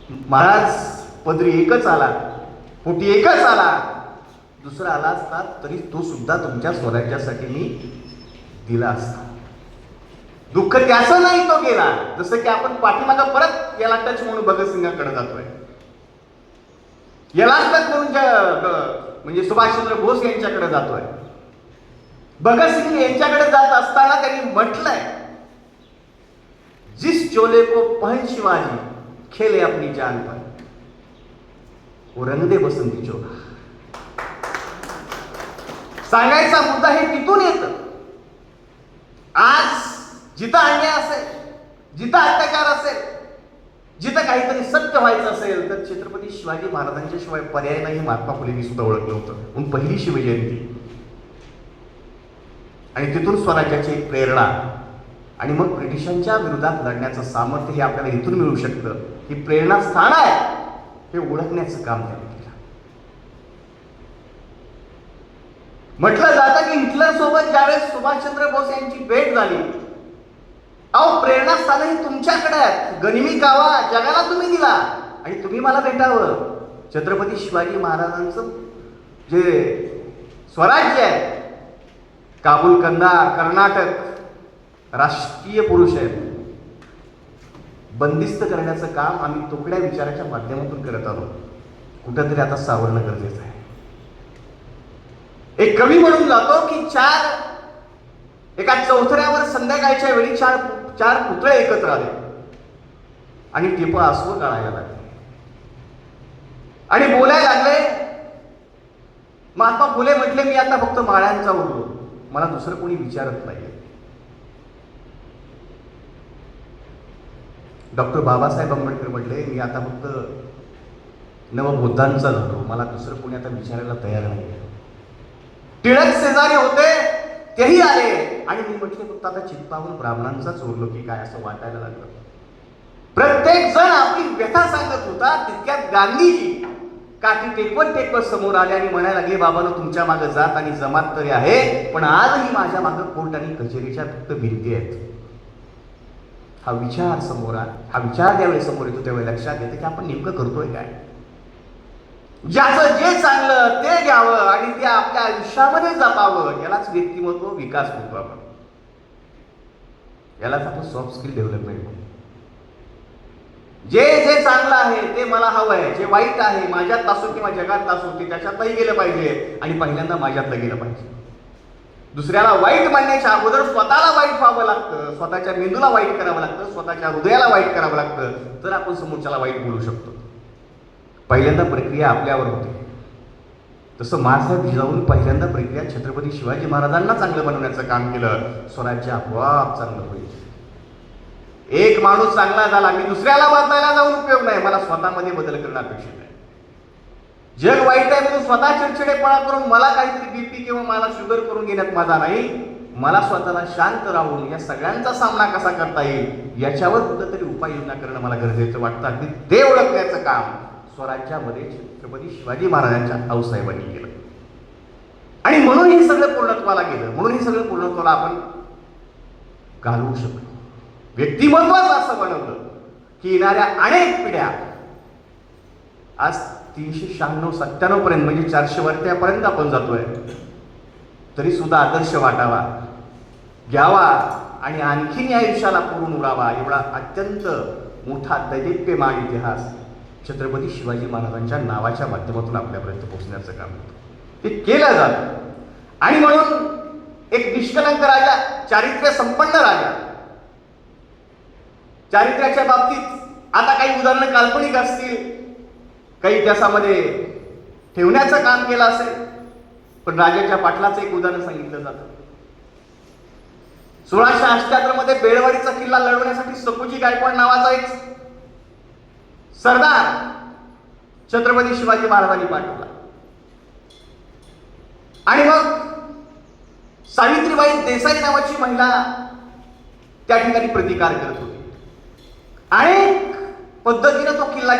महाराज पदरी एकच आला, पोटी एकच आला, दुसरा आला असता तरी तो सुद्धा तुमच्या स्वराज्यासाठी मी दिला असता. दुःख त्याचं नाही तो गेला. जसं की आपण पाठीमागं परत याला टच म्हणून भगतसिंगाकडे जातोय, याला टच म्हणून म्हणजे सुभाषचंद्र बोस यांच्याकडे जातोय. भगतसिंग यांच्याकडे जात असताना त्यांनी म्हटलंय, जिस चोले को पहन शिवाजी खेले अपनी जान पर, वो रंग दे बसंती चोला. सांगायचा मुद्दा हे तिथून येतं. आज जिथं अन्याय असेल, जिथं अत्याचार असेल, जिथं काहीतरी सत्य व्हायचं असेल, तर छत्रपती शिवाजी महाराजांच्या शिवाय पर्याय नाही. महात्मा फुलेंनी सुद्धा ओळखलं होतं. म्हणून पहिली शिवजयंती आणि तिथून स्वराज्याची एक प्रेरणा आणि मग ब्रिटिशांच्या विरोधात लढण्याचं सामर्थ्य हे आपल्याला इथून मिळू शकतं. ही प्रेरणा स्थान आहे हे ओळखण्याचं काम त्यांनी केलं. म्हटलं जातं की हिटलर सोबत ज्यावेळेस सुभाषचंद्र बोस यांची भेट झाली, अहो प्रेरणास्थान ही तुमच्याकडे आहेत. गनिमी कावा जगाला तुम्ही दिला आणि तुम्ही मला भेटावं. छत्रपती शिवाजी महाराजांचं जे स्वराज्य आहे, काबूल कंदार कर्नाटक, राष्ट्रीय पुरुष आहेत. बंदिस्त करण्याचं काम आम्ही तुकड्या विचाराच्या माध्यमातून करत आलो. कुठंतरी आता सावरणं गरजेचं आहे. एक कवी म्हणून जातो की एका चौथऱ्यावर संध्याकाळच्या वेळी चार पुतळे एकत्र आले आणि टिपा आसव गाळायला लागले आणि बोलायला लागले. महात्मा फुले म्हटले, मी आता फक्त माळ्यांचा उरलो, मला दुसरं कोणी विचारत नाही. डॉक्टर बाबासाहेब आंबेडकर म्हटले, मी आता फक्त नवबुद्धांचा झालो, मला दुसरं कोणी आता विचारायला तयार नाही. टिळक शेजारी होते, तेही आले आणि मी म्हटले फक्त आता चित्पावून ब्राह्मणांचाच उरलो की काय असं वाटायला लागलं. प्रत्येक जण आपली व्यथा सांगत होता. तितक्यात गांधीजी काठी टेकवत समोर आले आणि म्हणायला लागले, बाबांनो तुमच्या मागे जात आणि जमात तरी आहे, पण आजही माझ्या मागे कोर्ट आणि कचेरीच्या फक्त भिंती आहेत. हा विचार समोर आला. हा विचार ज्यावेळी समोर येतो त्यावेळी लक्षात येतं की आपण नेमकं करतोय काय. ज्याचं जे चांगलं ते घ्यावं आणि ते आपल्या आयुष्यामध्ये जपावं, यालाच व्यक्तिमत्व विकास म्हणतो आपण. यालाच आपण सॉफ्ट स्किल डेव्हलपमेंट म्हणतो. जे जे चांगलं आहे ते मला हवं आहे, जे वाईट आहे माझ्यात असो किंवा जगात असो ते त्याच्यातही गेलं पाहिजे आणि पहिल्यांदा माझ्यातलं गेलं पाहिजे. दुसऱ्याला वाईट मानण्याच्या अगोदर स्वतःला वाईट व्हावं लागतं, स्वतःच्या मेंदूला वाईट करावं लागतं, स्वतःच्या हृदयाला वाईट करावं लागतं, तर आपण समोरच्याला वाईट बोलू शकतो. पहिल्यांदा प्रक्रिया आपल्यावर होते. तसं मासाहेब जिजाऊन पहिल्यांदा प्रक्रिया छत्रपती शिवाजी महाराजांना चांगलं बनवण्याचं काम केलं. स्वराज्य आपोआप चांगलं होईल. एक माणूस चांगला झाला, मी दुसऱ्याला बदलायला जाऊन उपयोग नाही, मला स्वतःमध्ये बदल करणं अपेक्षित आहे. जग वाईट आहे म्हणून स्वतः चिडचिडेपणा करून मला काहीतरी बीपी किंवा मला शुगर करून घेण्यात माझा नाही. मला स्वतःला शांत राहून या सगळ्यांचा सामना कसा करता येईल याच्यावर कुठंतरी उपाययोजना करणं मला गरजेचं वाटतं. अगदी ते ओळखण्याचं काम स्वराज्यामध्ये छत्रपती शिवाजी महाराजांच्या आऊसाहेबांनी केलं आणि म्हणून हे सगळं पूर्णत्वाला गेलं. म्हणून हे सगळं पूर्णत्वाला आपण घालवू शकलो. व्यक्तिमत्वच असं बनवलं की येणाऱ्या अनेक पिढ्या आज 396-97 पर्यंत म्हणजे 400 वर्षापर्यंत आपण जातोय, तरी सुद्धा आदर्श वाटावा, घ्यावा आणि आणखीन या आयुष्याला पुरून उरावा एवढा अत्यंत मोठा दैदिप्यमान इतिहास छत्रपती शिवाजी महाराजांच्या नावाच्या माध्यमातून आपल्यापर्यंत पोहोचण्याचं काम होतं. ते केलं जातं आणि म्हणून एक निष्कलंक राजा, चारित्र्य संपन्न राजा, चारित्र्याच्या बाबतीत आता काही उदाहरणं काल्पनिक असतील, काही त्याच्यामध्ये ठेवण्याचं काम केलं असेल, पण राजाच्या पाटलाचं एक उदाहरण सांगितलं जातं. 1678 मध्ये बेळवाडीचा किल्ला लढवण्यासाठी सकोजी गायकवाड नावाचा एक सरदार छत्रपती शिवाजी महाराजांनी पाठवला आणि मग सावित्रीबाई देसाई नावाची महिला त्या ठिकाणी प्रतिकार करत होती. अनेक पद्धतीने तो किल्ला